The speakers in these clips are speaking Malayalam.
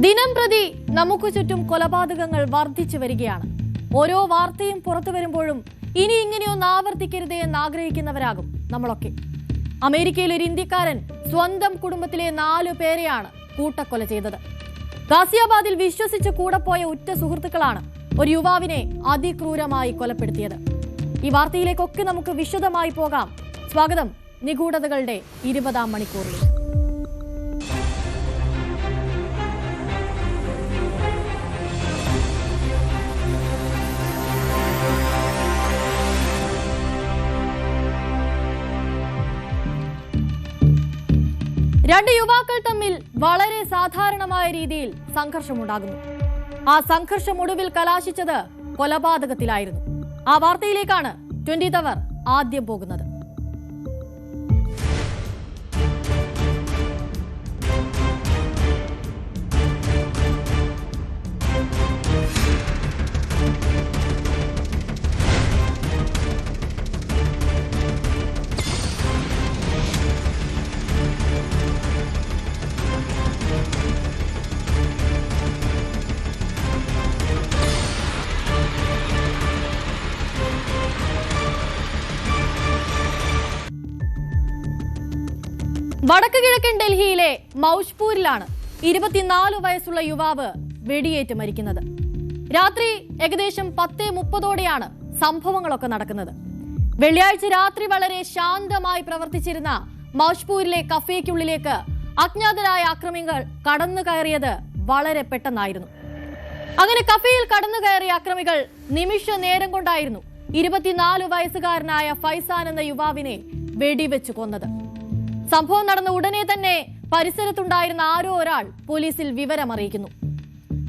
ദിനം പ്രതി നമുക്ക് ചുറ്റും കൊലപാതകങ്ങൾ വർദ്ധിച്ചു വരികയാണ്. ഓരോ വാർത്തയും പുറത്തു വരുമ്പോഴും ഇനി ഇങ്ങനെയൊന്നും ആവർത്തിക്കരുതേ എന്ന് ആഗ്രഹിക്കുന്നവരാകും നമ്മളൊക്കെ. അമേരിക്കയിൽ ഒരു ഇന്ത്യക്കാരൻ സ്വന്തം കുടുംബത്തിലെ 4 പേരെയാണ് കൂട്ടക്കൊല ചെയ്തത്. ഗാസിയാബാദിൽ വിശ്വസിച്ച് കൂടെ പോയ ഉറ്റ സുഹൃത്തുക്കളാണ് ഒരു യുവാവിനെ അതിക്രൂരമായി കൊലപ്പെടുത്തിയത്. ഈ വാർത്തയിലേക്കൊക്കെ നമുക്ക് വിശദമായി പോകാം. സ്വാഗതം നിഗൂഢതകളുടെ 20-ാം മണിക്കൂറിലേക്ക്. രണ്ട് യുവാക്കൾ തമ്മിൽ വളരെ സാധാരണമായ രീതിയിൽ സംഘർഷമുണ്ടാകുന്നു. ആ സംഘർഷം ഒടുവിൽ കലാശിച്ചത് കൊലപാതകത്തിലായിരുന്നു. ആ വാർത്തയിലേക്കാണ് 20th അവർ ആദ്യം പോകുന്നത്. വടക്ക് കിഴക്കൻ ഡൽഹിയിലെ മൗജ്പൂരിലാണ് 24 വയസ്സുള്ള യുവാവ് വെടിയേറ്റ് മരിക്കുന്നത്. രാത്രി ഏകദേശം 10:30ഓടെയാണ് സംഭവങ്ങളൊക്കെ നടക്കുന്നത്. വെള്ളിയാഴ്ച രാത്രി വളരെ ശാന്തമായി പ്രവർത്തിച്ചിരുന്ന മൗജ്പൂരിലെ കഫേക്കുള്ളിലേക്ക് അജ്ഞാതരായ ആക്രമികൾ കടന്നു കയറിയത് വളരെ പെട്ടെന്നായിരുന്നു. അങ്ങനെ കഫേയിൽ കടന്നു കയറിയ ആക്രമികൾ നിമിഷ നേരം കൊണ്ടായിരുന്നു 24 വയസ്സുകാരനായ ഫൈസാൻ എന്ന യുവാവിനെ വെടിവെച്ചു കൊന്നത്. സംഭവം നടന്ന ഉടനെ തന്നെ പരിസരത്തുണ്ടായിരുന്ന ആരോ ഒരാൾ പോലീസിൽ വിവരമറിയിക്കുന്നു.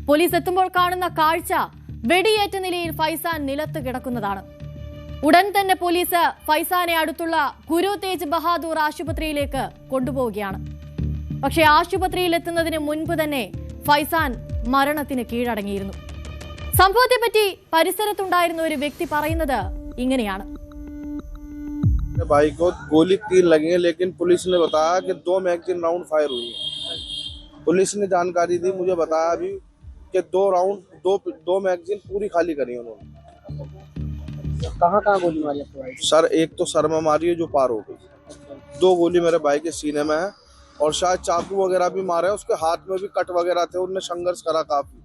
പോലീസ് എത്തുമ്പോൾ കാണുന്ന കാഴ്ച വെടിയേറ്റ നിലയിൽ ഫൈസാൻ നിലത്ത് കിടക്കുന്നതാണ്. ഉടൻ തന്നെ പോലീസ് ഫൈസാനെ അടുത്തുള്ള ഗുരു തേജ് ബഹാദൂർ ആശുപത്രിയിലേക്ക് കൊണ്ടുപോവുകയാണ്. പക്ഷേ ആശുപത്രിയിൽ എത്തുന്നതിന് മുൻപ് തന്നെ ഫൈസാൻ മരണത്തിന് കീഴടങ്ങിയിരുന്നു. സംഭവത്തെപ്പറ്റി പരിസരത്തുണ്ടായിരുന്ന ഒരു വ്യക്തി പറയുന്നത് ഇങ്ങനെയാണ്. भाई को गोली 3 लगी है, लेकिन पुलिस ने बताया कि 2 मैगजीन राउंड फायर हुई है। पुलिस ने जानकारी दी, मुझे बताया अभी कि 2 मैगजीन पूरी खाली करी उन्होंने। कहाँ गोली मारी आपको भाई? सर एक तो सर में मारी है जो पार हो गई, 2 गोली मेरे भाई के सीने में है और शायद चाकू वगैरह भी मारे हैं। उसके हाथ में भी कट वगैरह थे, उनने संघर्ष करा काफी।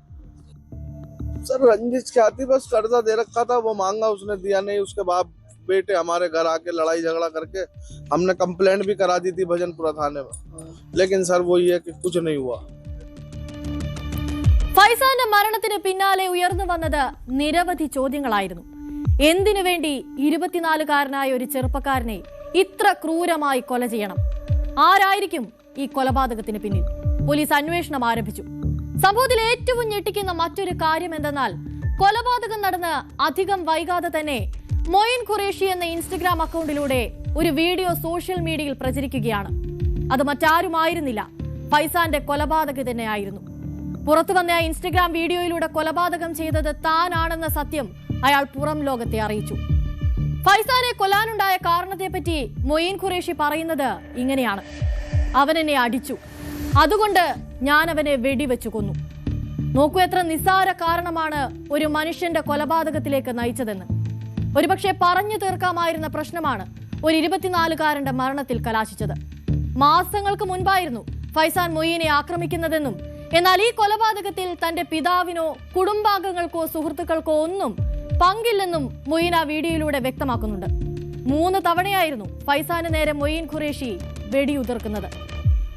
सर रंजिश क्या थी, बस कर्जा दे रखा था, वो मांगा, उसने दिया नहीं। उसके बाद बेटे हमारे घर आके लड़ाई झगड़ा करके हमने कंप्लेंट भी करा दी थी भजनपुरा थाने में, लेकिन सर वो ये कि कुछ नहीं हुआ. ഫൈസാന്റെ മരണത്തിന് പിന്നാലെ ഉയർന്നു വന്നത് നിരവധി ചോദ്യങ്ങളായിരുന്നു. എന്തിനു വേണ്ടി 24-കാരനായ ഒരു ചെറുപ്പക്കാരനെ ഇത്ര ക്രൂരമായി കൊല ചെയ്യണം? ആരായിരിക്കും ഈ കൊലപാതകത്തിന് പിന്നിൽ? പോലീസ് അന്വേഷണം ആരംഭിച്ചു. സംഭവത്തിൽ ഏറ്റവും ഞെട്ടിക്കുന്ന മറ്റൊരു കാര്യം എന്തെന്നാൽ, കൊലപാതകം നടന്ന് അധികം വൈകാതെ തന്നെ മൊയിൻ ഖുറേഷി എന്ന ഇൻസ്റ്റഗ്രാം അക്കൗണ്ടിലൂടെ ഒരു വീഡിയോ സോഷ്യൽ മീഡിയയിൽ പ്രചരിക്കുകയാണ്. അത് മറ്റാരുമായിരുന്നില്ല, ഫൈസാന്റെ കൊലപാതക തന്നെയായിരുന്നു. പുറത്തു വന്ന ആ ഇൻസ്റ്റഗ്രാം വീഡിയോയിലൂടെ കൊലപാതകം ചെയ്തത് താനാണെന്ന സത്യം അയാൾ പുറം ലോകത്തെ അറിയിച്ചു. ഫൈസാനെ കൊല്ലാനുണ്ടായ കാരണത്തെപ്പറ്റി മൊയിൻ ഖുറേഷി പറയുന്നത് ഇങ്ങനെയാണ്. അവൻ എന്നെ അടിച്ചു, അതുകൊണ്ട് ഞാൻ അവനെ വെടിവെച്ചു കൊന്നു. നോക്കൂ, എത്ര നിസ്സാര കാരണമാണ് ഒരു മനുഷ്യന്റെ കൊലപാതകത്തിലേക്ക് നയിച്ചതെന്ന്. ഒരുപക്ഷെ പറഞ്ഞു തീർക്കാമായിരുന്ന പ്രശ്നമാണ് ഒരു 24-കാരന്റെ മരണത്തിൽ കലാശിച്ചത്. മാസങ്ങൾക്ക് മുൻപായിരുന്നു ഫൈസാൻ മൊയ്യനെ ആക്രമിക്കുന്നതെന്നും, എന്നാൽ ഈ കൊലപാതകത്തിൽ തന്റെ പിതാവിനോ കുടുംബാംഗങ്ങൾക്കോ സുഹൃത്തുക്കൾക്കോ ഒന്നും പങ്കില്ലെന്നും മൊയ്യൻ ആ വീഡിയോയിലൂടെ വ്യക്തമാക്കുന്നുണ്ട്. 3 തവണയായിരുന്നു ഫൈസാന് നേരെ മൊയ്ൻ ഖുറേഷി വെടിയുതിർക്കുന്നത്.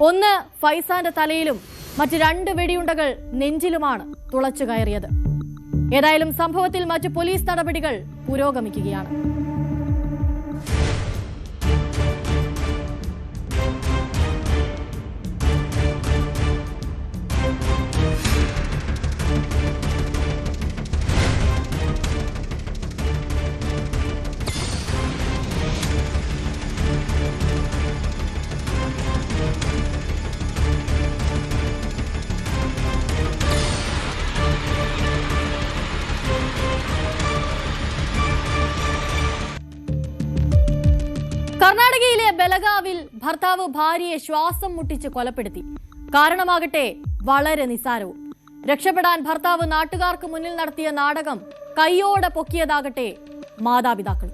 ഒന്ന് ഫൈസാന്റെ തലയിലും മറ്റ് 2 വെടിയുണ്ടകൾ നെഞ്ചിലുമാണ് തുളച്ചു കയറിയത്. ഏതായാലും സംഭവത്തിൽ മറ്റ് പോലീസ് നടപടികൾ പുരോഗമിക്കുകയാണ്. കർണാടകയിലെ ബലഗാവിൽ ഭർത്താവ് ഭാര്യയെ ശ്വാസം മുട്ടിച്ച് കൊലപ്പെടുത്തി. കാരണമാകട്ടെ വളരെ നിസ്സാരവും. രക്ഷപ്പെടാൻ ഭർത്താവ് നാട്ടുകാർക്ക് മുന്നിൽ നടത്തിയ നാടകം കൈയോടെ പൊക്കിയതാകട്ടെ മാതാപിതാക്കൾ.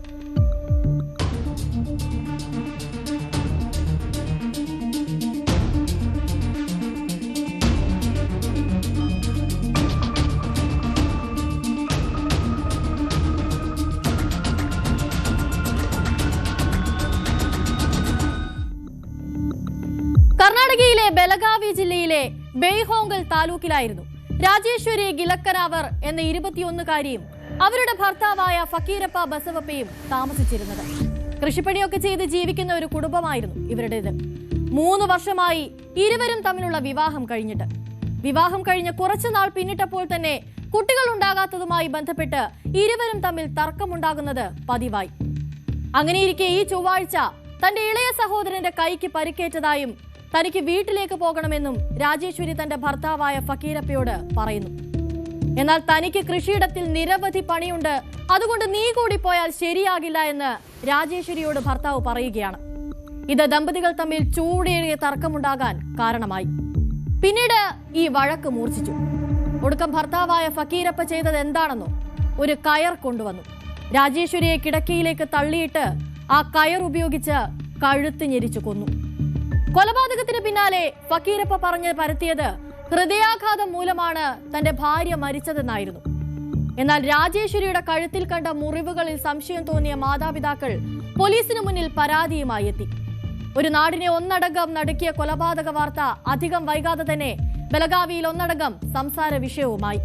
കർണാടകയിലെ ബെലഗാവി ജില്ലയിലെ ബെയ്ഹോങ്കൽ താലൂക്കിലായിരുന്നു രാജേശ്വരി ഗിലക്കനാവർ എന്ന 21-കാരിയും അവരുടെ ഭർത്താവായ ഫക്കീരപ്പ ബസവപ്പയും താമസിച്ചിരുന്നത്. കൃഷിപ്പണിയൊക്കെ ചെയ്ത് ജീവിക്കുന്ന ഒരു കുടുംബമായിരുന്നു ഇവരുടേത്. 3 വർഷമായി ഇരുവരും തമ്മിലുള്ള വിവാഹം കഴിഞ്ഞ് കുറച്ചുനാൾ പിന്നിട്ടപ്പോൾ തന്നെ കുട്ടികൾ ഉണ്ടാകാത്തതുമായി ബന്ധപ്പെട്ട് ഇരുവരും തമ്മിൽ തർക്കമുണ്ടാകുന്നത് പതിവായി. അങ്ങനെയിരിക്കെ ഈ ചൊവ്വാഴ്ച തന്റെ ഇളയ സഹോദരന്റെ കൈക്ക് പരിക്കേറ്റതായും തനിക്ക് വീട്ടിലേക്ക് പോകണമെന്നും രാജേശ്വരി തന്റെ ഭർത്താവായ ഫക്കീരപ്പയോട് പറയുന്നു. എന്നാൽ തനിക്ക് കൃഷിയിടത്തിൽ നിരവധി പണിയുണ്ട്, അതുകൊണ്ട് നീ കൂടി പോയാൽ ശരിയാകില്ല എന്ന് രാജേശ്വരിയോട് ഭർത്താവ് പറയുകയാണ്. ഇത് ദമ്പതികൾ തമ്മിൽ ചൂടേറിയ തർക്കമുണ്ടാകാൻ കാരണമായി. പിന്നീട് ഈ വഴക്ക് മൂർച്ഛിച്ചു. ഒടുക്കം ഭർത്താവായ ഫക്കീരപ്പ ചെയ്തത് എന്താണെന്നോ, ഒരു കയർ കൊണ്ടുവന്നു രാജേശ്വരിയെ കിടക്കയിലേക്ക് തള്ളിയിട്ട് ആ കയർ ഉപയോഗിച്ച് കഴുത്ത് ഞെരിച്ചു കൊന്നു. കൊലപാതകത്തിന് പിന്നാലെ ഫക്കീരപ്പ പറഞ്ഞ് പരത്തിയത് ഹൃദയാഘാതം മൂലമാണ് തന്റെ ഭാര്യ മരിച്ചതെന്നായിരുന്നു. എന്നാൽ രാജേശ്വരിയുടെ കഴുത്തിൽ കണ്ട മുറിവുകളിൽ സംശയം തോന്നിയ മാതാപിതാക്കൾ പോലീസിന് മുന്നിൽ പരാതിയുമായി എത്തി. ഒരു നാടിനെ ഒന്നടങ്കം നടുക്കിയ കൊലപാതക വാർത്ത അധികം വൈകാതെ തന്നെ ബെലഗാവിയിൽ ഒന്നടങ്കം സംസാര വിഷയവുമായി.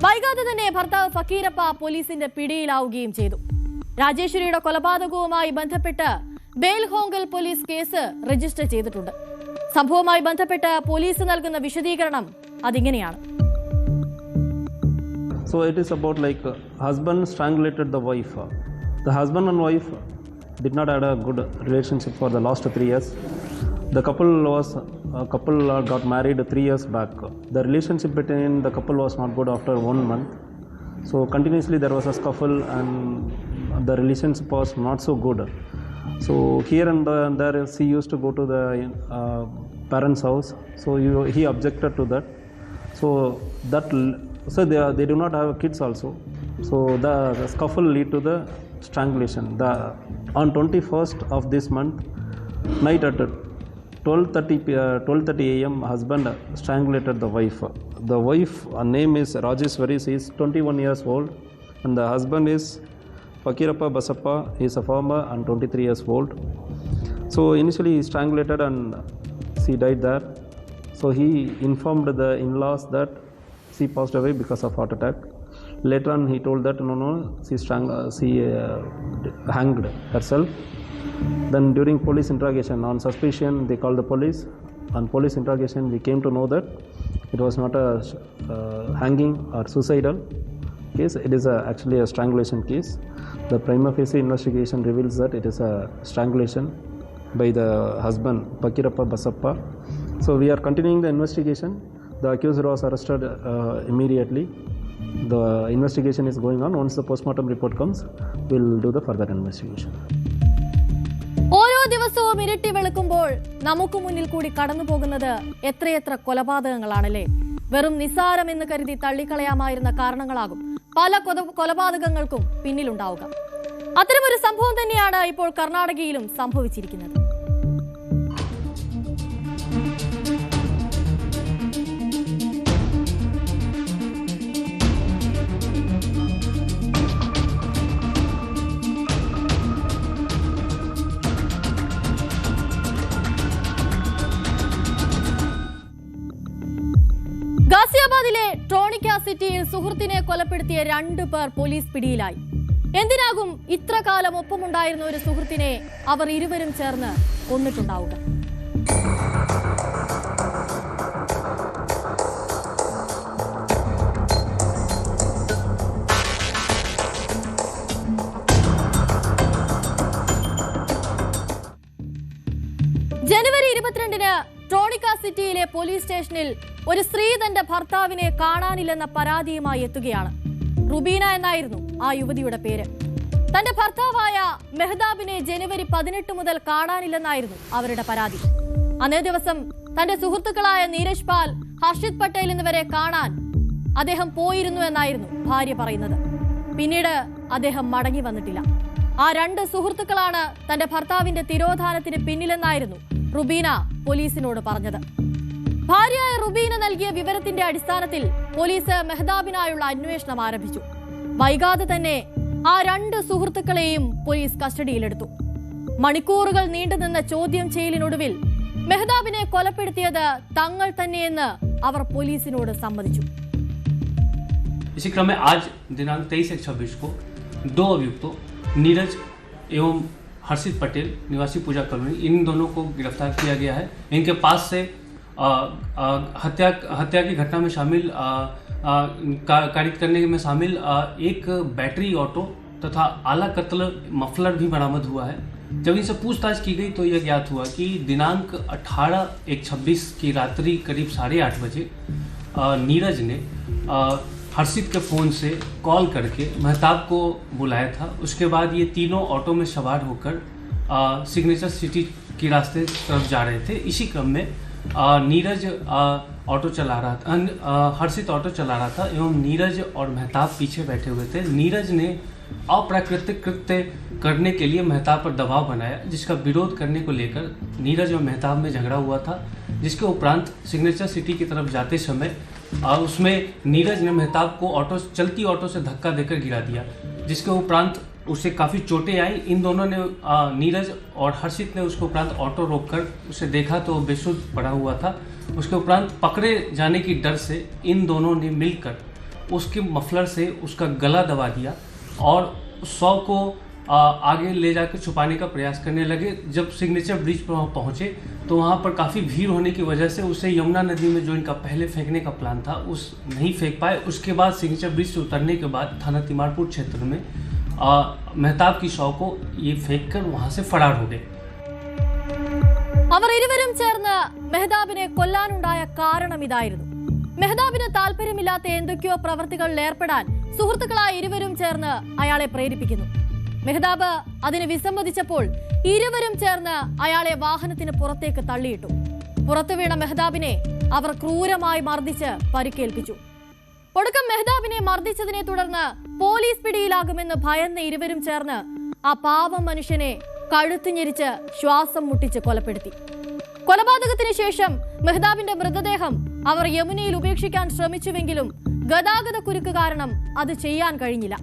വൈകാതെ തന്നെ ഭർത്താവ് ഫക്കീരപ്പ പോലീസിന്റെ പിടിയിലാവുകയും ചെയ്തു. രാജേശ്വരിയുടെ കൊലപാതകവുമായി ബന്ധപ്പെട്ട് ബെയ്ഹോങ്കൽ പോലീസ് കേസ് രജിസ്റ്റർ ചെയ്തിട്ടുണ്ട്. സംഭവവുമായി ബന്ധപ്പെട്ട് പോലീസ് നൽകുന്ന വിശദീകരണം അതിങ്ങനെയാണ്. So it is about like husband strangulated the wife. The husband and wife did not have a good relationship for the last 3 years. The couple got married 3 years back. The relationship between the couple was not good after 1 month. So continuously there was a scuffle and the relationship was not so good. So here and there she used to go to the parents' house. So he objected to that. So they do not have kids also. So the scuffle lead to the strangulation. On 21st of this month night at 12:30 a.m. husband strangulated the wife. The wife name is Rajeshwari. She is 21 years old, and the husband is Fakirappa Basappa. He is a farmer and 23 years old. So initially he strangulated and she died there. So he informed the in-laws that she passed away because of heart attack. Later on he told that no, she hanged herself. Then during police interrogation, on suspicion they called the police. On police interrogation we came to know that it was not a hanging or suicidal case. It is actually a strangulation case. The prima facie investigation reveals that it is a strangulation by the husband Fakirappa Basappa. So we are continuing the investigation. The accuser was arrested immediately. The investigation is going on. Once the postmortem report comes, we will do the further investigation. ഓരോ ദിവസവും ഇരുട്ടി വെളുക്കുമ്പോൾ നമുക്ക് മുന്നിൽ കൂടി കടന്നു പോകുന്നത് എത്രയെത്ര കൊലപാതകങ്ങളാണല്ലേ. വെറും നിസ്സാരമെന്ന് കരുതി തള്ളിക്കളയാമായിരുന്ന കാരണങ്ങളാകും പല കൊലപാതകങ്ങൾക്കും പിന്നിലുണ്ടാവുക. അത്തരമൊരു സംഭവം തന്നെയാണ് ഇപ്പോൾ കർണാടകയിലും സംഭവിച്ചിരിക്കുന്നത്. ഗാസിയാബാദിലെ ട്രോണിക്ക സിറ്റിയിൽ സുഹൃത്തിനെ കൊലപ്പെടുത്തിയ 2 പേർ പോലീസ് പിടിയിലായി. എന്തിനാകും ഇത്ര കാലം ഒപ്പമുണ്ടായിരുന്ന ഒരു സുഹൃത്തിനെ അവർ ഇരുവരും ചേർന്ന് കൊന്നിട്ടുണ്ടാവുക? ജനുവരി 22-ന് ട്രോണിക്ക സിറ്റിയിലെ പോലീസ് സ്റ്റേഷനിൽ ഒരു സ്ത്രീ തന്റെ ഭർത്താവിനെ കാണാനില്ലെന്ന പരാതിയുമായി എത്തുകയാണ്. റുബീന എന്നായിരുന്നു ആ യുവതിയുടെ പേര്. തന്റെ ഭർത്താവായ മെഹ്താബിനെ ജനുവരി 18 മുതൽ കാണാനില്ലെന്നായിരുന്നു അവരുടെ പരാതി. അന്നേ ദിവസം തന്റെ സുഹൃത്തുക്കളായ നീരജ് പാൽ, ഹർഷിത് പട്ടേൽ എന്നിവരെ കാണാൻ അദ്ദേഹം പോയിരുന്നു എന്നായിരുന്നു ഭാര്യ പറയുന്നത്. പിന്നീട് അദ്ദേഹം മടങ്ങി വന്നിട്ടില്ല. ആ 2 സുഹൃത്തുക്കളാണ് തന്റെ ഭർത്താവിന്റെ തിരോധാനത്തിന് പിന്നിലെന്നായിരുന്നു റുബീന പോലീസിനോട് പറഞ്ഞത്. ഭാര്യയായ റുബീന നൽകിയ വിവരത്തിന്റെ അടിസ്ഥാനത്തിൽ പോലീസ് മെഹ്താബിനായുള്ള അന്വേഷണം ആരംഭിച്ചു. വൈകാതെ തന്നെ ആ 2 സുഹൃത്തുക്കളെയും പോലീസ് കസ്റ്റഡിയിലെടുത്തു. മണിക്കൂറുകൾ നീണ്ടുനിന്ന ചോദ്യം ചെയ്യലിനൊടുവിൽ മെഹ്താബിനെ കൊലപ്പെടുത്തിയത് തങ്ങൾ തന്നെയെന്ന് അവർ പോലീസിനോട് സമ്മതിച്ചു. इसी क्रम में आज दिनांक 23/26 को 2 अभियुक्तों नीरज एवं हर्षित पटेल निवासी पूजा कॉलोनी, इन दोनों को गिरफ्तार किया गया है। इनके पास से हत्या की घटना में शामिल कारित करने में शामिल एक बैटरी ऑटो तथा आला कत्ल मफलर भी बरामद हुआ है। जब इनसे पूछताछ की गई तो यह ज्ञात हुआ कि दिनांक 18/1/26 की रात्रि करीब 8:30 बजे नीरज ने हर्षित के फ़ोन से कॉल करके मेहताब को बुलाया था। उसके बाद ये तीनों ऑटो में सवार होकर सिग्नेचर सिटी की रास्ते तरफ जा रहे थे। इसी क्रम में नीरज ऑटो चला रहा था, हर्षित ऑटो चला रहा था एवं नीरज और मेहताब पीछे बैठे हुए थे। नीरज ने अप्राकृतिक कृत्य करने के लिए मेहताब पर दबाव बनाया, जिसका विरोध करने को लेकर नीरज और मेहताब में झगड़ा हुआ था। जिसके उपरांत सिग्नेचर सिटी की तरफ जाते समय उसमें नीरज ने मेहताब को चलती ऑटो से धक्का देकर गिरा दिया, जिसके उपरांत उसे काफ़ी चोटें आई। इन दोनों ने नीरज और हर्षित ने उसके उपरांत ऑटो रोककर उसे देखा तो बेसुध पड़ा हुआ था। उसके उपरांत पकड़े जाने की डर से इन दोनों ने मिलकर उसके मफलर से उसका गला दबा दिया और 100 को आगे ले जाकर छुपाने का प्रयास करने लगे। जब सिग्नेचर ब्रिज पर वहाँ पहुँचे तो वहाँ पर काफ़ी भीड़ होने की वजह से उसे यमुना नदी में जो इनका पहले फेंकने का प्लान था उस नहीं फेंक पाए। उसके बाद सिग्नेचर ब्रिज से उतरने के बाद थाना तिमारपुर क्षेत्र में मेहताब की शव को ये फेंक कर वहाँ से फरार हो गए। അവർ ഇരുവരും ചേർന്ന് മെഹ്താബിനെ കൊല്ലാനുണ്ടായ കാരണം ഇതായിരുന്നു. മെഹ്താബിന് താല്പര്യമില്ലാത്ത എന്തൊക്കെയോ പ്രവർത്തികളിൽ ഏർപ്പെടാൻ സുഹൃത്തുക്കളായ ഇരുവരും ചേർന്ന് അയാളെ പ്രേരിപ്പിക്കുന്നു. മെഹ്താബ് അതിന് വിസമ്മതിച്ചപ്പോൾ ഇരുവരും ചേർന്ന് അയാളെ വാഹനത്തിന് പുറത്തേക്ക് തള്ളിയിട്ടു. പുറത്തു വീണ മെഹ്താബിനെ അവർ ക്രൂരമായി മർദ്ദിച്ച് പരിക്കേൽപ്പിച്ചു. ഒടുക്കം മെഹ്താബിനെ മർദ്ദിച്ചതിനെ തുടർന്ന് പോലീസ് പിടിയിലാകുമെന്ന് ഭയന്ന ഇരുവരും ചേർന്ന് ആ പാവം മനുഷ്യനെ കഴുത്തു ഞെരിച്ച് ശ്വാസം മുട്ടിച്ച് കൊലപ്പെടുത്തി. കൊലപാതകത്തിന് ശേഷം മെഹ്താബിന്റെ മൃതദേഹം അവർ യമുനയിൽ ഉപേക്ഷിക്കാൻ ശ്രമിച്ചുവെങ്കിലും ഗതാഗത കുരുക്ക് കാരണം അത് ചെയ്യാൻ കഴിഞ്ഞില്ല.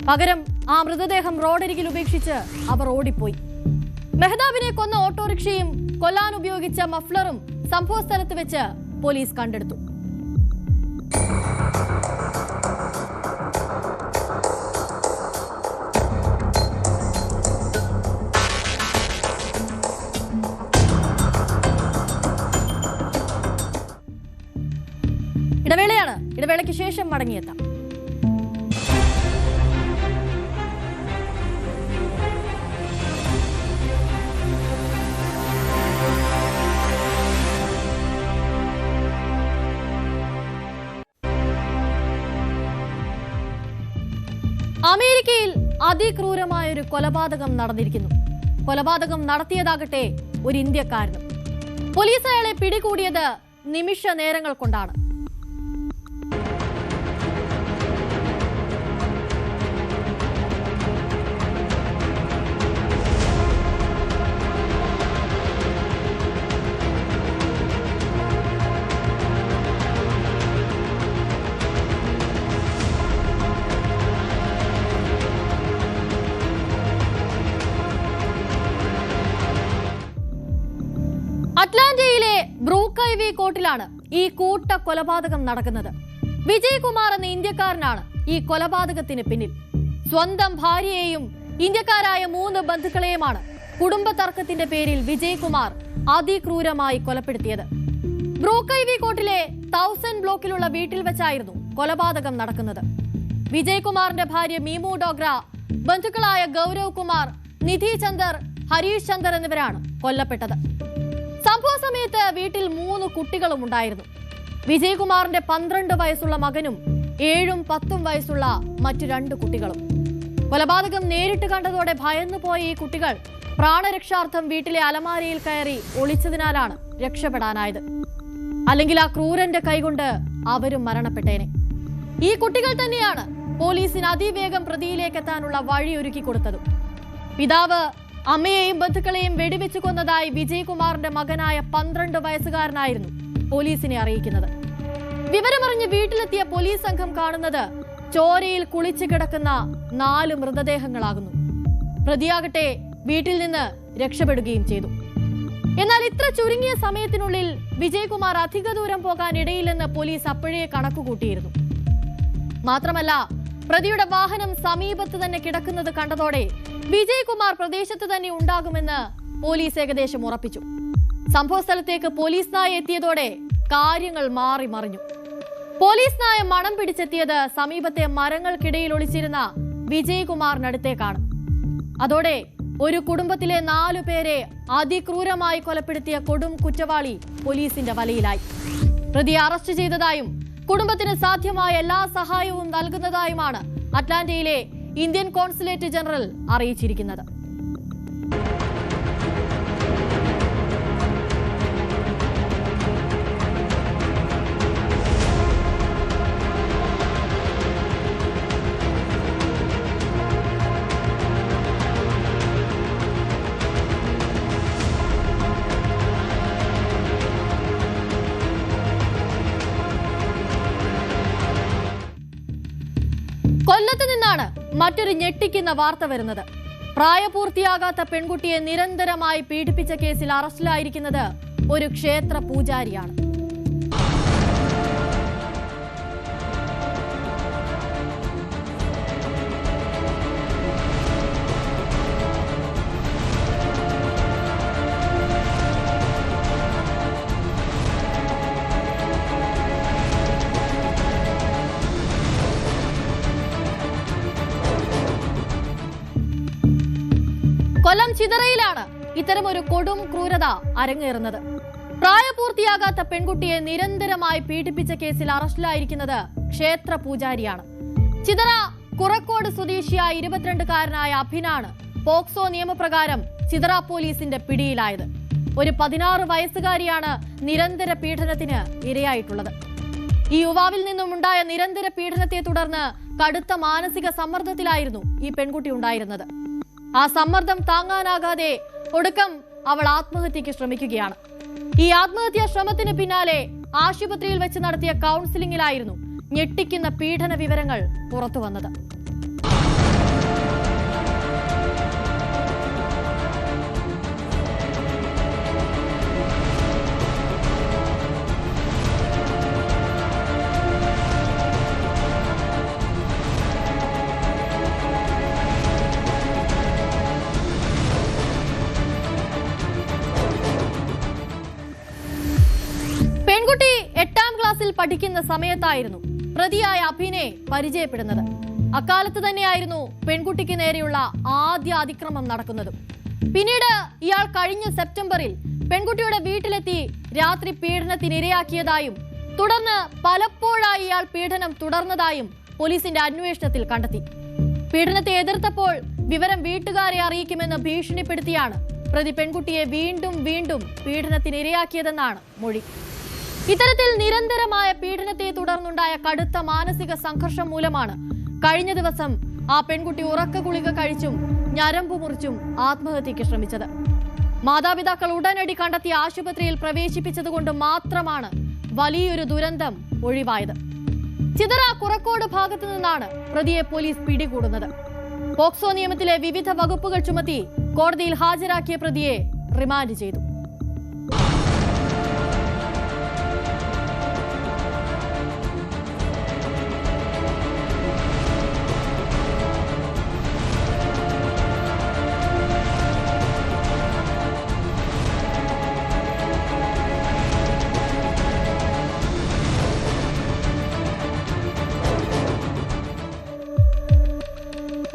പകരം ആ മൃതദേഹം റോഡരികിൽ ഉപേക്ഷിച്ച് അവർ ഓടിപ്പോയി. മെഹ്താബിനെ കൊന്ന ഓട്ടോറിക്ഷയും കൊല്ലാൻ ഉപയോഗിച്ച മഫ്ലറും സംഭവ സ്ഥലത്ത് വെച്ച് പോലീസ് കണ്ടെടുത്തു. ഇടവേളയാണ്. ഇടവേളയ്ക്ക് ശേഷം മടങ്ങിയെത്താം. അമേരിക്കയിൽ അതിക്രൂരമായ ഒരു കൊലപാതകം നടന്നിരിക്കുന്നു. കൊലപാതകം നടത്തിയതാകട്ടെ ഒരു ഇന്ത്യക്കാരനും. പോലീസ് അയാളെ പിടികൂടിയത് നിമിഷ നേരങ്ങൾ കൊണ്ടാണ്. അറ്റ്ലാന്റയിലെ ബ്രൂക്കൈവി കോർട്ടിലാണ് ഈ കൂട്ട കൊലപാതകം നടക്കുന്നത്. വിജയ്കുമാർ എന്ന ഇന്ത്യക്കാരനാണ് ഈ കൊലപാതകത്തിന് പിന്നിൽ. സ്വന്തം ഭാര്യയെയും ഇന്ത്യക്കാരായ 3 ബന്ധുക്കളെയുമാണ് കുടുംബ തർക്കത്തിന്റെ പേരിൽ വിജയ്കുമാർ അതിക്രൂരമായി കൊലപ്പെടുത്തിയത്. ബ്രൂക്കൈവി കോർട്ടിലെ 1000 ബ്ലോക്കിലുള്ള വീട്ടിൽ വെച്ചായിരുന്നു കൊലപാതകം നടക്കുന്നത്. വിജയ്കുമാറിന്റെ ഭാര്യ മീമു ഡോഗ്ര, ബന്ധുക്കളായ ഗൗരവ് കുമാർ, നിധി ചന്ദർ, ഹരീഷ് ചന്ദർ എന്നിവരാണ് കൊല്ലപ്പെട്ടത്. സംഭവ സമയത്ത് വീട്ടിൽ 3 കുട്ടികളും ഉണ്ടായിരുന്നു. വിജയ്കുമാറിന്റെ 12 വയസ്സുള്ള മകനും 7ഉം 10ഉം വയസ്സുള്ള മറ്റു 2 കുട്ടികളും. കൊലപാതകം നേരിട്ട് കണ്ടതോടെ ഭയന്നുപോയ ഈ കുട്ടികൾ പ്രാണരക്ഷാർത്ഥം വീട്ടിലെ അലമാരയിൽ കയറി ഒളിച്ചതിനാലാണ് രക്ഷപ്പെടാനായത്. അല്ലെങ്കിൽ ആ ക്രൂരന്റെ കൈകൊണ്ട് അവരും മരണപ്പെട്ടേനെ. ഈ കുട്ടികൾ തന്നെയാണ് പോലീസിന് അതിവേഗം പ്രതിയിലേക്ക് എത്താനുള്ള വഴി ഒരുക്കി കൊടുത്തത്. പിതാവ് അമ്മയെയും ബന്ധുക്കളെയും വെടിവെച്ചു കൊന്നതായി വിജയകുമാറിന്റെ മകനായ 12 വയസ്സുകാരനായിരുന്നു പോലീസിനെ അറിയിക്കുന്നത്. വിവരമറിഞ്ഞ് വീട്ടിലെത്തിയ പോലീസ് സംഘം കാണുന്നത് ചോരയിൽ കുളിച്ചു കിടക്കുന്ന 4 മൃതദേഹങ്ങളാകുന്നു. പ്രതിയാകട്ടെ വീട്ടിൽ നിന്ന് രക്ഷപ്പെടുകയും ചെയ്തു. എന്നാൽ ഇത്ര ചുരുങ്ങിയ സമയത്തിനുള്ളിൽ വിജയകുമാർ അധിക ദൂരം പോകാൻ ഇടയില്ലെന്ന് പോലീസ് അപ്പോഴേ കണക്കുകൂട്ടിയിരുന്നു. മാത്രമല്ല, പ്രതിയുടെ വാഹനം സമീപത്ത് തന്നെ കിടക്കുന്നത് കണ്ടതോടെ വിജയകുമാർ പ്രദേശത്ത് തന്നെ ഉണ്ടാകുമെന്ന് പോലീസ് ഏകദേശം ഉറപ്പിച്ചു. സംഭവ സ്ഥലത്തേക്ക് പോലീസ് നായ എത്തിയതോടെ കാര്യങ്ങൾ മാറി മറിഞ്ഞു. പോലീസ് നായ മണം പിടിച്ചെത്തിയത് സമീപത്തെ മരങ്ങൾക്കിടയിൽ ഒളിച്ചിരുന്ന വിജയകുമാറിനടുത്തേക്കാണ്. അതോടെ ഒരു കുടുംബത്തിലെ 4 പേരെ അതിക്രൂരമായി കൊലപ്പെടുത്തിയ കൊടും കുറ്റവാളി പോലീസിന്റെ വലയിലായി. പ്രതിയെ അറസ്റ്റ് ചെയ്തതായും കുടുംബത്തിന് സാധ്യമായ എല്ലാ സഹായവും നൽകുന്നതായുമാണ് അറ്റ്ലാന്റയിലെ ഇന്ത്യൻ കോൺസുലേറ്റ് ജനറൽ അറിയിച്ചിരിക്കുന്നത്. കൊല്ലത്ത് നിന്നാണ് മറ്റൊരു ഞെട്ടിക്കുന്ന വാർത്ത വരുന്നത്. പ്രായപൂർത്തിയാകാത്ത പെൺകുട്ടിയെ നിരന്തരമായി പീഡിപ്പിച്ച കേസിൽ അറസ്റ്റിലായിരിക്കുന്നത് ഒരു ക്ഷേത്ര പൂജാരിയാണ്. കൊല്ലം ചിതറയിലാണ് ഇത്തരമൊരു കൊടും ക്രൂരത അരങ്ങേറുന്നത്. പ്രായപൂർത്തിയാകാത്ത പെൺകുട്ടിയെ നിരന്തരമായി പീഡിപ്പിച്ച കേസിൽ അറസ്റ്റിലായിരിക്കുന്നത് ക്ഷേത്ര പൂജാരിയാണ്. ചിതറ കുറക്കോട് സ്വദേശിയായ 22-കാരനായ അഭിനാണ് പോക്സോ നിയമപ്രകാരം ചിതറ പോലീസിന്റെ പിടിയിലായത്. ഒരു 16 വയസ്സുകാരിയാണ് നിരന്തര പീഡനത്തിന് ഇരയായിട്ടുള്ളത്. ഈ യുവാവിൽ നിന്നും ഉണ്ടായ നിരന്തര പീഡനത്തെ തുടർന്ന് കടുത്ത മാനസിക സമ്മർദ്ദത്തിലായിരുന്നു ഈ പെൺകുട്ടി ഉണ്ടായിരുന്നത്. ആ സമ്മർദ്ദം താങ്ങാനാകാതെ ഒടുക്കം അവൾ ആത്മഹത്യക്ക് ശ്രമിക്കുകയാണ്. ഈ ആത്മഹത്യാ ശ്രമത്തിന് പിന്നാലെ ആശുപത്രിയിൽ വെച്ച് നടത്തിയ കൗൺസിലിംഗിലായിരുന്നു ഞെട്ടിക്കുന്ന പീഡന വിവരങ്ങൾ പുറത്തു വന്നത്. പെൺകുട്ടി 8ാം ക്ലാസ്സിൽ പഠിക്കുന്ന സമയത്തായിരുന്നു പ്രതിയായ അഭിനെ പരിചയപ്പെടുന്നത്. അക്കാലത്ത് തന്നെയായിരുന്നു പെൺകുട്ടിക്ക് നേരെയുള്ള ആദ്യ അതിക്രമം നടക്കുന്നതും. പിന്നീട് ഇയാൾ കഴിഞ്ഞ സെപ്റ്റംബറിൽ പെൺകുട്ടിയുടെ വീട്ടിലെത്തി രാത്രി പീഡനത്തിനിരയാക്കിയതായും തുടർന്ന് പലപ്പോഴായി ഇയാൾ പീഡനം തുടർന്നതായും പോലീസിന്റെ അന്വേഷണത്തിൽ കണ്ടെത്തി. പീഡനത്തെ എതിർത്തപ്പോൾ വിവരം വീട്ടുകാരെ അറിയിക്കുമെന്ന് ഭീഷണിപ്പെടുത്തിയാണ് പ്രതി പെൺകുട്ടിയെ വീണ്ടും വീണ്ടും പീഡനത്തിനിരയാക്കിയതെന്നാണ് മൊഴി. ഇത്തരത്തിൽ നിരന്തരമായ പീഡനത്തെ തുടർന്നുണ്ടായ കടുത്ത മാനസിക സംഘർഷം മൂലമാണ് കഴിഞ്ഞ ദിവസം ആ പെൺകുട്ടി ഉറക്ക ഗുളിക കഴിച്ചും ഞരമ്പ് മുറിച്ചും ആത്മഹത്യക്ക് ശ്രമിച്ചത്. മാതാപിതാക്കൾ ഉടനടി കണ്ടെത്തി ആശുപത്രിയിൽ പ്രവേശിപ്പിച്ചതുകൊണ്ട് മാത്രമാണ് വലിയൊരു ദുരന്തം ഒഴിവായത്. ചിതറ കുറക്കോട് ഭാഗത്തു നിന്നാണ് പ്രതിയെ പോലീസ് പിടികൂടുന്നത്. പോക്സോ നിയമത്തിലെ വിവിധ വകുപ്പുകൾ ചുമത്തി കോടതിയിൽ ഹാജരാക്കിയ പ്രതിയെ റിമാൻഡ് ചെയ്തു.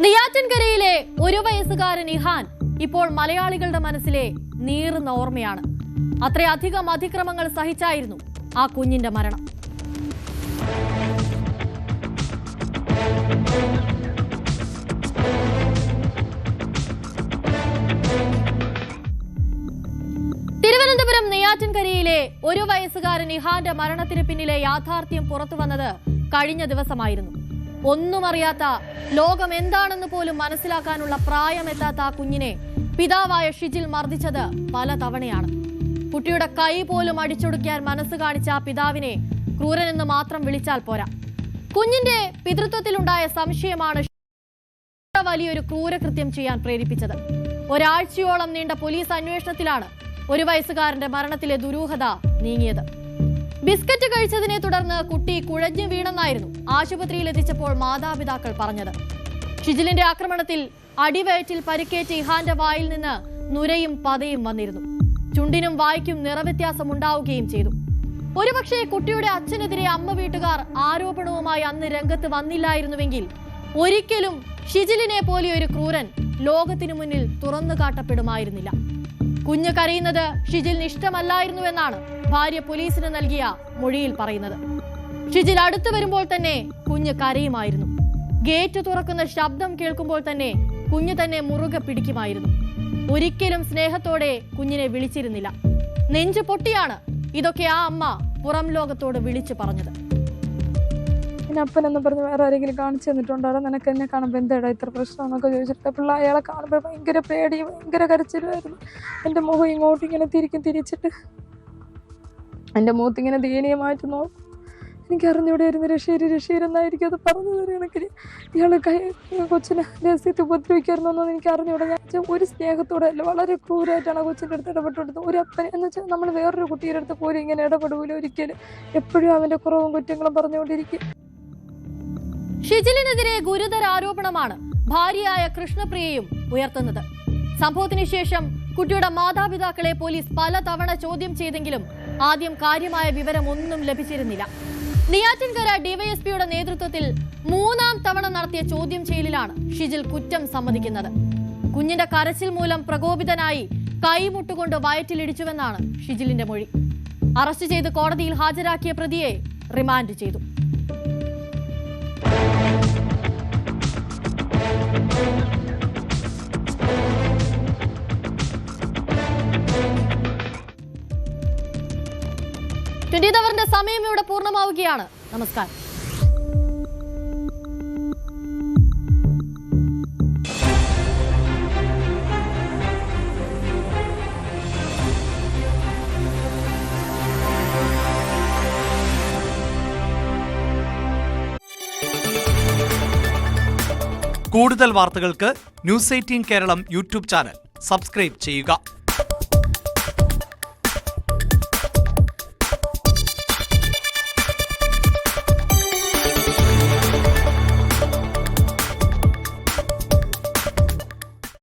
നെയ്യാറ്റിൻകരയിലെ 1 വയസ്സുകാരൻ ഇഹാൻ ഇപ്പോൾ മലയാളികളുടെ മനസ്സിലെ നീറുന്ന ഓർമ്മയാണ്. അത്രയധികം അതിക്രമങ്ങൾ സഹിച്ചായിരുന്നു ആ കുഞ്ഞിന്റെ മരണം. തിരുവനന്തപുരം നെയ്യാറ്റിൻകരയിലെ 1 വയസ്സുകാരൻ ഇഹാന്റെ മരണത്തിന് പിന്നിലെ യാഥാർത്ഥ്യം പുറത്തുവന്നത് കഴിഞ്ഞ ദിവസമായിരുന്നു. ഒന്നും അറിയാത്ത, ലോകം എന്താണെന്ന് പോലും മനസ്സിലാക്കാനുള്ള പ്രായമെത്താത്ത ആ കുഞ്ഞിനെ പിതാവായ ഷിജിൽ മർദ്ദിച്ചത് പല തവണയാണ്. കുട്ടിയുടെ കൈ പോലും അടിച്ചൊടുക്കാൻ മനസ്സ് കാണിച്ച ആ പിതാവിനെ ക്രൂരനെന്ന് മാത്രം വിളിച്ചാൽ പോരാ. കുഞ്ഞിന്റെ പിതൃത്വത്തിലുണ്ടായ സംശയമാണ് വലിയൊരു ക്രൂരകൃത്യം ചെയ്യാൻ പ്രേരിപ്പിച്ചത്. ഒരാഴ്ചയോളം നീണ്ട പോലീസ് അന്വേഷണത്തിലാണ് 1 വയസ്സുകാരന്റെ മരണത്തിലെ ദുരൂഹത നീങ്ങിയത്. ബിസ്ക്കറ്റ് കഴിച്ചതിനെ തുടർന്ന് കുട്ടി കുഴഞ്ഞു വീണെന്നായിരുന്നു ആശുപത്രിയിൽ എത്തിച്ചപ്പോൾ മാതാപിതാക്കൾ പറഞ്ഞത്. ഷിജിലിന്റെ ആക്രമണത്തിൽ അടിവയറ്റിൽ പരിക്കേറ്റ് ഇഹാന്റെ വായിൽ നിന്ന് നുരയും പതയും വന്നിരുന്നു. ചുണ്ടിനും വായ്ക്കും നിറവ്യത്യാസം ഉണ്ടാവുകയും ചെയ്തു. ഒരുപക്ഷെ കുട്ടിയുടെ അച്ഛനെതിരെ അമ്മ വീട്ടുകാർ ആരോപണവുമായി അന്ന് രംഗത്ത് വന്നില്ലായിരുന്നുവെങ്കിൽ ഒരിക്കലും ഷിജിലിനെ പോലെ ഒരു ക്രൂരൻ ലോകത്തിനു മുന്നിൽ തുറന്നു കാട്ടപ്പെടുമായിരുന്നില്ല. കുഞ്ഞ് കരയുന്നത് ഷിജിലിന് ഇഷ്ടമല്ലായിരുന്നുവെന്നാണ് ഭാര്യ പോലീസിന് നൽകിയ മൊഴിയിൽ പറയുന്നത്. ഷിജിൽ അടുത്തു വരുമ്പോൾ തന്നെ കുഞ്ഞ് കരയുമായിരുന്നു. ഗേറ്റ് തുറക്കുന്ന ശബ്ദം കേൾക്കുമ്പോൾ തന്നെ കുഞ്ഞ് തന്നെ മുറുകെ പിടിക്കുമായിരുന്നു. ഒരിക്കലും സ്നേഹത്തോടെ കുഞ്ഞിനെ വിളിച്ചിരുന്നില്ല. നെഞ്ചു പൊട്ടിയാണ് ഇതൊക്കെ ആ അമ്മ പുറം ലോകത്തോട് വിളിച്ചു പറഞ്ഞത്. പിന്നെ അപ്പനെന്ന് പറഞ്ഞ് വേറെ ആരെങ്കിലും കാണിച്ചു തന്നിട്ടുണ്ടാകും, നിനക്ക് എന്നെ കാണുമ്പോൾ എന്താടാ ഇത്ര പ്രശ്നം എന്നൊക്കെ ചോദിച്ചിട്ട് പിള്ളേർ അയാളെ കാണുമ്പോൾ ഭയങ്കര പേടിയും ഭയങ്കര കരച്ചിലുമായിരുന്നു. എൻ്റെ മുഖം ഇങ്ങോട്ട് ഇങ്ങനെ തിരിച്ചിട്ട് എൻ്റെ മുഖത്തിങ്ങനെ ദയനീയമായിട്ട് നോക്കും. എനിക്കറിഞ്ഞൂടെ ആയിരുന്നു രക്ഷീരെന്നായിരിക്കും അത് പറഞ്ഞു തരും. എനിക്ക് ഇയാൾ കൊച്ചിനെ രഹസ്യത്തിൽ ഉപദ്രവിക്കായിരുന്നൊന്നും എനിക്ക് അറിഞ്ഞൂടെ. ഞാൻ ഒരു സ്നേഹത്തോടെ അല്ല, വളരെ ക്രൂരമായിട്ടാണ് കൊച്ചിൻ്റെ അടുത്ത് ഇടപെട്ടുകൊടുത്തത്. ഒരു അപ്പൻ എന്ന് വെച്ചാൽ നമ്മൾ വേറൊരു കുട്ടിയുടെ അടുത്ത് പോലും ഇങ്ങനെ ഇടപെടൂല ഒരിക്കലും. എപ്പോഴും അവൻ്റെ കുറവും കുറ്റങ്ങളും പറഞ്ഞുകൊണ്ടിരിക്കും. ഷിജിലിനെതിരെ ഗുരുതര ആരോപണമാണ് ഭാര്യയായ കൃഷ്ണപ്രിയയും ഉയർത്തുന്നത്. സംഭവത്തിന് ശേഷം കുട്ടിയുടെ മാതാപിതാക്കളെ പോലീസ് പലതവണ ചോദ്യം ചെയ്തെങ്കിലും ആദ്യം കാര്യമായ വിവരം ഒന്നും ലഭിച്ചിരുന്നില്ല. നെയ്യാറ്റിൻകര ഡിവൈഎസ്പിയുടെ നേതൃത്വത്തിൽ 3ാം തവണ നടത്തിയ ചോദ്യം ചെയ്യലിലാണ് ഷിജിൽ കുറ്റം സമ്മതിക്കുന്നത്. കുഞ്ഞിന്റെ കരച്ചിൽ മൂലം പ്രകോപിതനായി കൈമുട്ടുകൊണ്ട് വയറ്റിലിടിച്ചുവെന്നാണ് ഷിജിലിന്റെ മൊഴി. അറസ്റ്റ് ചെയ്ത് കോടതിയിൽ ഹാജരാക്കിയ പ്രതിയെ റിമാൻഡ് ചെയ്തു. അവറിന്റെ സമയം ഇവിടെ പൂർണ്ണമാവുകയാണ്. നമസ്കാരം. കൂടുതൽ വാർത്തകൾക്ക് news 18 Keralam YouTube channel subscribe ചെയ്യുക.